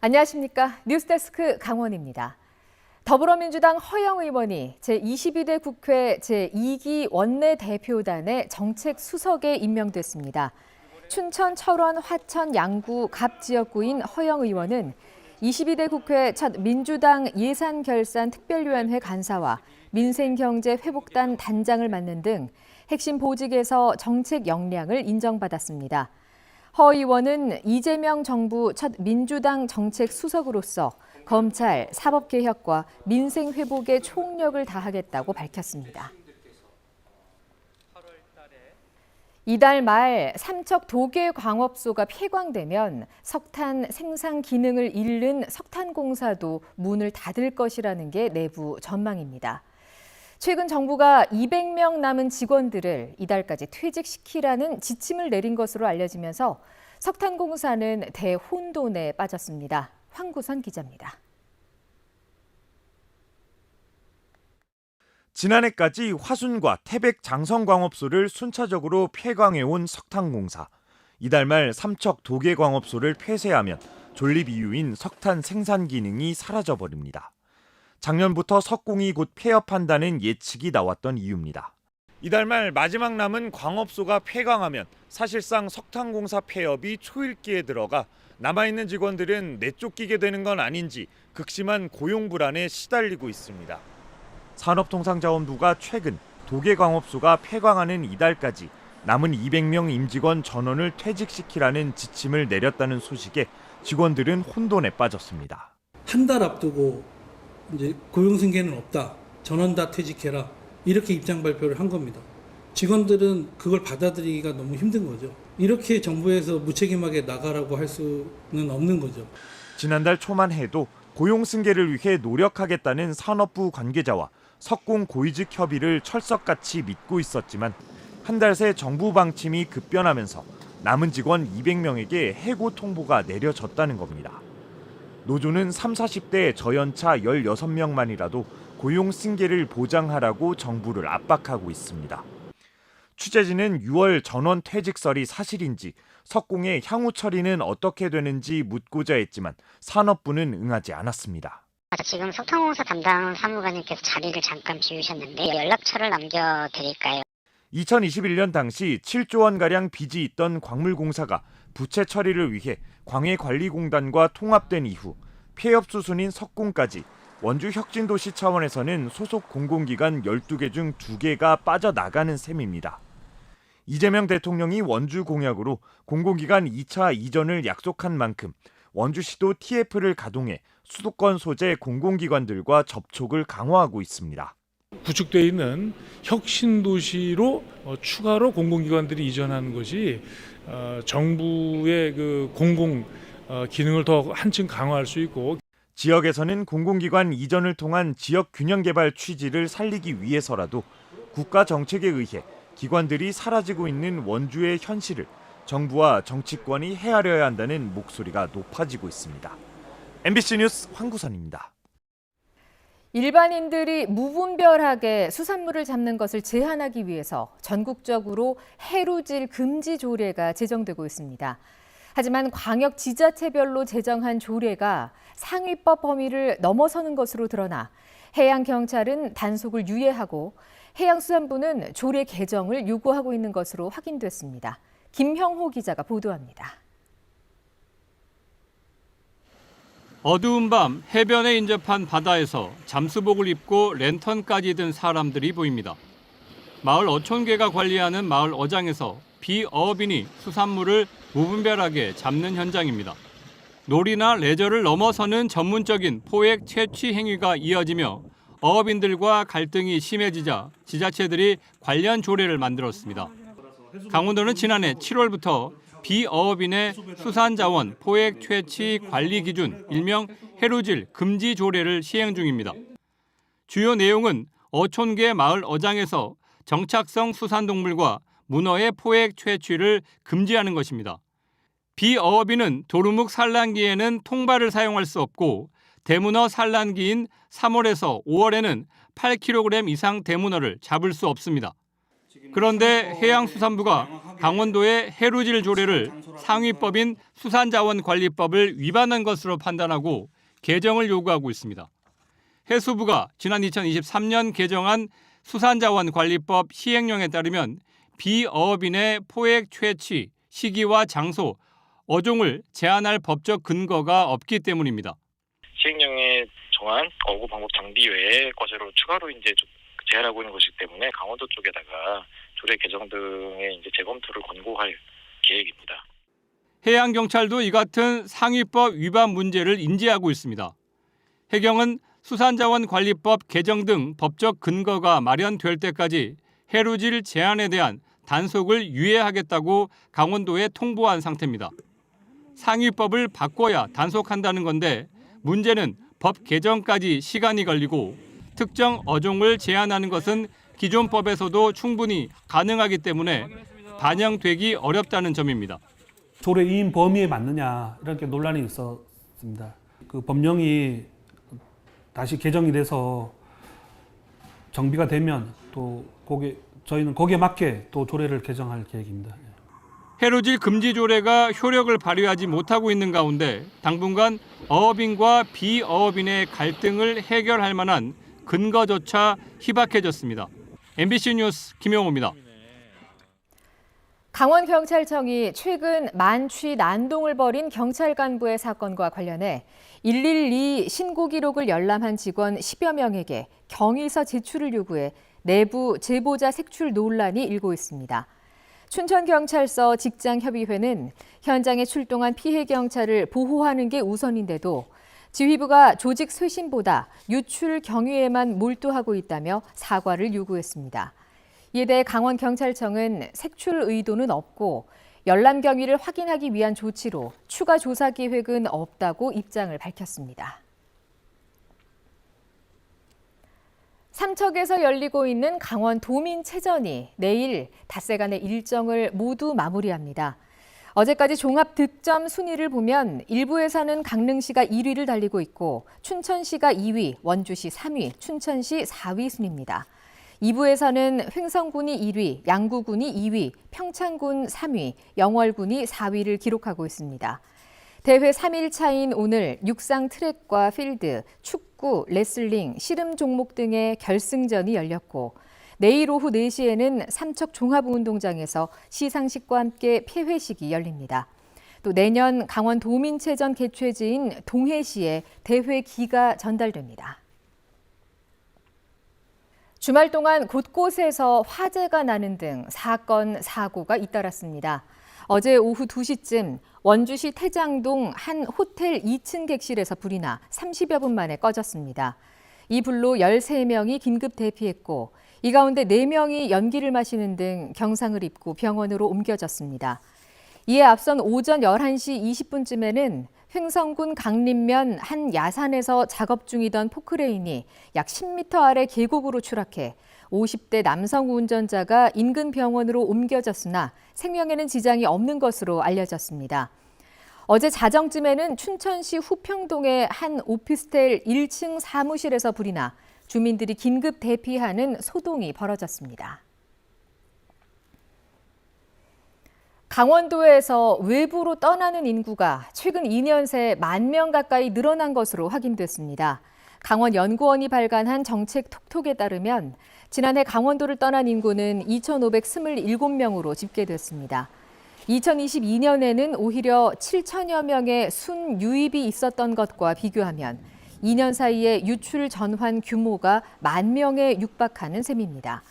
안녕하십니까. 뉴스데스크 강원입니다. 더불어민주당 허영 의원이 제22대 국회 제2기 원내대표단의 정책수석에 임명됐습니다. 춘천, 철원, 화천, 양구, 갑 지역구인 허영 의원은 22대 국회 첫 민주당 예산결산특별위원회 간사와 민생경제회복단 단장을 맡는 등 핵심 보직에서 정책 역량을 인정받았습니다. 허 의원은 이재명 정부 첫 민주당 정책 수석으로서 검찰, 사법개혁과 민생회복에 총력을 다하겠다고 밝혔습니다. 이달 말 삼척 도계광업소가 폐광되면 석탄 생산 기능을 잃는 석탄공사도 문을 닫을 것이라는 게 내부 전망입니다. 최근 정부가 200명 남은 직원들을 이달까지 퇴직시키라는 지침을 내린 것으로 알려지면서 석탄공사는 대혼돈에 빠졌습니다. 황구선 기자입니다. 지난해까지 화순과 태백 장성광업소를 순차적으로 폐광해온 석탄공사. 이달 말 삼척 도계광업소를 폐쇄하면 존립 이유인 석탄 생산 기능이 사라져버립니다. 작년부터 석공이 곧 폐업한다는 예측이 나왔던 이유입니다. 이달 말 마지막 남은 광업소가 폐광하면 사실상 석탄공사 폐업이 초읽기에 들어가 남아있는 직원들은 내쫓기게 되는 건 아닌지 극심한 고용 불안에 시달리고 있습니다. 산업통상자원부가 최근 도계광업소가 폐광하는 이달까지 남은 200명 임직원 전원을 퇴직시키라는 지침을 내렸다는 소식에 직원들은 혼돈에 빠졌습니다. 한 달 앞두고 이제 고용 승계는 없다. 전원 다 퇴직해라. 이렇게 입장 발표를 한 겁니다. 직원들은 그걸 받아들이기가 너무 힘든 거죠. 이렇게 정부에서 무책임하게 나가라고 할 수는 없는 거죠. 지난달 초만 해도 고용 승계를 위해 노력하겠다는 산업부 관계자와 석공 고위직 협의를 철석같이 믿고 있었지만 한 달 새 정부 방침이 급변하면서 남은 직원 200명에게 해고 통보가 내려졌다는 겁니다. 노조는 30, 40대 저연차 16명만이라도 고용 승계를 보장하라고 정부를 압박하고 있습니다. 취재진은 6월 전원 퇴직설이 사실인지 석공의 향후 처리는 어떻게 되는지 묻고자 했지만 산업부는 응하지 않았습니다. 지금 석탄공사 담당 사무관님께서 자리를 잠깐 비우셨는데 연락처를 남겨드릴까요? 2021년 당시 7조 원가량 빚이 있던 광물공사가 부채 처리를 위해 광해관리공단과 통합된 이후 폐업 수순인 석공까지 원주 혁신도시 차원에서는 소속 공공기관 12개 중 2개가 빠져나가는 셈입니다. 이재명 대통령이 원주 공약으로 공공기관 2차 이전을 약속한 만큼 원주시도 TF를 가동해 수도권 소재 공공기관들과 접촉을 강화하고 있습니다. 구축되어 있는 혁신도시로 추가로 공공기관들이 이전하는 것이 정부의 그 공공 기능을 더 한층 강화할 수 있고 지역에서는 공공기관 이전을 통한 지역 균형 개발 취지를 살리기 위해서라도 국가 정책에 의해 기관들이 사라지고 있는 원주의 현실을 정부와 정치권이 헤아려야 한다는 목소리가 높아지고 있습니다. MBC 뉴스 황구선입니다. 일반인들이 무분별하게 수산물을 잡는 것을 제한하기 위해서 전국적으로 해루질 금지 조례가 제정되고 있습니다. 하지만 광역 지자체별로 제정한 조례가 상위법 범위를 넘어서는 것으로 드러나 해양경찰은 단속을 유예하고 해양수산부는 조례 개정을 요구하고 있는 것으로 확인됐습니다. 김형호 기자가 보도합니다. 어두운 밤 해변에 인접한 바다에서 잠수복을 입고 랜턴까지 든 사람들이 보입니다. 마을 어촌계가 관리하는 마을 어장에서 비어업인이 수산물을 무분별하게 잡는 현장입니다. 놀이나 레저를 넘어서는 전문적인 포획 채취 행위가 이어지며 어업인들과 갈등이 심해지자 지자체들이 관련 조례를 만들었습니다. 강원도는 지난해 7월부터 비어업인의 수산자원 포획 채취 관리 기준 일명 해루질 금지 조례를 시행 중입니다. 주요 내용은 어촌계 마을 어장에서 정착성 수산동물과 문어의 포획 채취를 금지하는 것입니다. 비어업인은 도루묵 산란기에는 통발을 사용할 수 없고 대문어 산란기인 3월에서 5월에는 8kg 이상 대문어를 잡을 수 없습니다. 그런데 해양수산부가 강원도의 해루질 조례를 상위법인 수산자원관리법을 위반한 것으로 판단하고 개정을 요구하고 있습니다. 해수부가 지난 2023년 개정한 수산자원관리법 시행령에 따르면 비어업인의 포획 채취, 시기와 장소, 어종을 제한할 법적 근거가 없기 때문입니다. 시행령에 정한 어구 방법 장비 외의 것으로 추가로 이제 제한하고 있는 것이기 때문에 강원도 쪽에다가 조례 개정 등의 이제 재검토를 권고할 계획입니다. 해양경찰도 이 같은 상위법 위반 문제를 인지하고 있습니다. 해경은 수산자원관리법 개정 등 법적 근거가 마련될 때까지 해루질 제한에 대한 단속을 유예하겠다고 강원도에 통보한 상태입니다. 상위법을 바꿔야 단속한다는 건데 문제는 법 개정까지 시간이 걸리고 특정 어종을 제한하는 것은 기존 법에서도 충분히 가능하기 때문에 반영되기 어렵다는 점입니다. 조례 이행 범위에 맞느냐 이렇게 논란이 있었습니다. 그 법령이 다시 개정이 돼서 정비가 되면 또 저희는 거기에 맞게 또 조례를 개정할 계획입니다. 해루질 금지 조례가 효력을 발휘하지 못하고 있는 가운데 당분간 어업인과 비어업인의 갈등을 해결할 만한 근거조차 희박해졌습니다. MBC 뉴스 김영호입니다. 강원경찰청이 최근 만취 난동을 벌인 경찰 간부의 사건과 관련해 112 신고 기록을 열람한 직원 10여 명에게 경위서 제출을 요구해 내부 제보자 색출 논란이 일고 있습니다. 춘천경찰서 직장협의회는 현장에 출동한 피해 경찰을 보호하는 게 우선인데도 지휘부가 조직 쇄신보다 유출 경위에만 몰두하고 있다며 사과를 요구했습니다. 이에 대해 강원경찰청은 색출 의도는 없고 열람 경위를 확인하기 위한 조치로 추가 조사 계획은 없다고 입장을 밝혔습니다. 삼척에서 열리고 있는 강원 도민체전이 내일 닷새간의 일정을 모두 마무리합니다. 어제까지 종합 득점 순위를 보면 1부에서는 강릉시가 1위를 달리고 있고 춘천시가 2위, 원주시 3위, 춘천시 4위 순입니다. 2부에서는 횡성군이 1위, 양구군이 2위, 평창군 3위, 영월군이 4위를 기록하고 있습니다. 대회 3일차인 오늘 육상 트랙과 필드, 축구, 레슬링, 씨름 종목 등의 결승전이 열렸고 내일 오후 4시에는 삼척 종합운동장에서 시상식과 함께 폐회식이 열립니다. 또 내년 강원 도민체전 개최지인 동해시에 대회 기가 전달됩니다. 주말 동안 곳곳에서 화재가 나는 등 사건, 사고가 잇따랐습니다. 어제 오후 2시쯤 원주시 태장동 한 호텔 2층 객실에서 불이 나 30여 분 만에 꺼졌습니다. 이 불로 13명이 긴급 대피했고 이 가운데 4명이 연기를 마시는 등 경상을 입고 병원으로 옮겨졌습니다. 이에 앞선 오전 11시 20분쯤에는 횡성군 강림면 한 야산에서 작업 중이던 포크레인이 약 10m 아래 계곡으로 추락해 50대 남성 운전자가 인근 병원으로 옮겨졌으나 생명에는 지장이 없는 것으로 알려졌습니다. 어제 자정쯤에는 춘천시 후평동의 한 오피스텔 1층 사무실에서 불이 나 주민들이 긴급 대피하는 소동이 벌어졌습니다. 강원도에서 외부로 떠나는 인구가 최근 2년 새 10,000명 가까이 늘어난 것으로 확인됐습니다. 강원연구원이 발간한 정책 톡톡에 따르면 지난해 강원도를 떠난 인구는 2,527명으로 집계됐습니다. 2022년에는 오히려 7천여 명의 순유입이 있었던 것과 비교하면 2년 사이에 유출 전환 규모가 10,000명에 육박하는 셈입니다.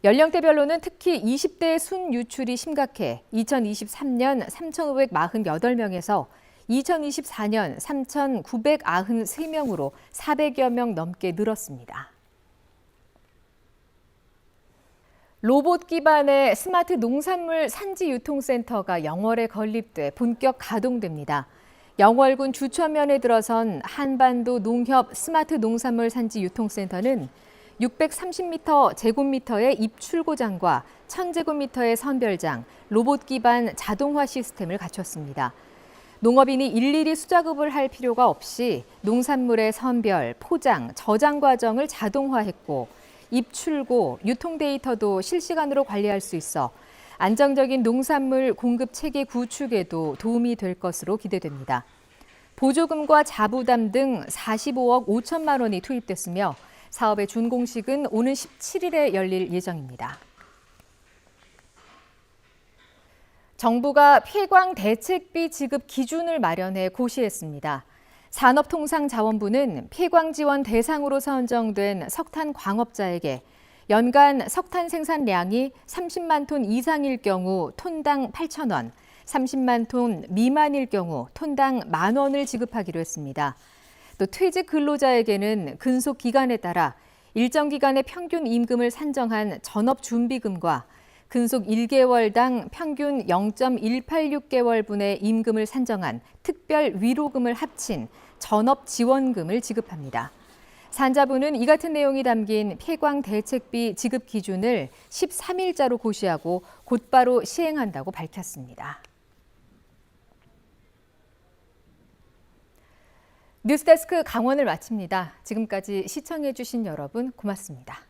연령대별로는 특히 20대의 순유출이 심각해 2023년 3,548명에서 2024년 3,993명으로 400여 명 넘게 늘었습니다. 로봇 기반의 스마트 농산물 산지 유통센터가 영월에 건립돼 본격 가동됩니다. 영월군 주천면에 들어선 한반도 농협 스마트 농산물 산지 유통센터는 630m 제곱미터의 입출고장과 1000제곱미터의 선별장, 로봇 기반 자동화 시스템을 갖췄습니다. 농업인이 일일이 수작업을 할 필요가 없이 농산물의 선별, 포장, 저장 과정을 자동화했고 입출고, 유통 데이터도 실시간으로 관리할 수 있어 안정적인 농산물 공급 체계 구축에도 도움이 될 것으로 기대됩니다. 보조금과 자부담 등 45억 5천만 원이 투입됐으며 사업의 준공식은 오는 17일에 열릴 예정입니다. 정부가 폐광 대책비 지급 기준을 마련해 고시했습니다. 산업통상자원부는 폐광 지원 대상으로 선정된 석탄 광업자에게 연간 석탄 생산량이 30만 톤 이상일 경우 톤당 8,000원, 30만 톤 미만일 경우 톤당 10,000원을 지급하기로 했습니다. 또 퇴직 근로자에게는 근속 기간에 따라 일정 기간의 평균 임금을 산정한 전업준비금과 근속 1개월당 평균 0.186개월분의 임금을 산정한 특별 위로금을 합친 전업지원금을 지급합니다. 산자부는 이 같은 내용이 담긴 폐광 대책비 지급 기준을 13일자로 고시하고 곧바로 시행한다고 밝혔습니다. 뉴스데스크 강원을 마칩니다. 지금까지 시청해주신 여러분 고맙습니다.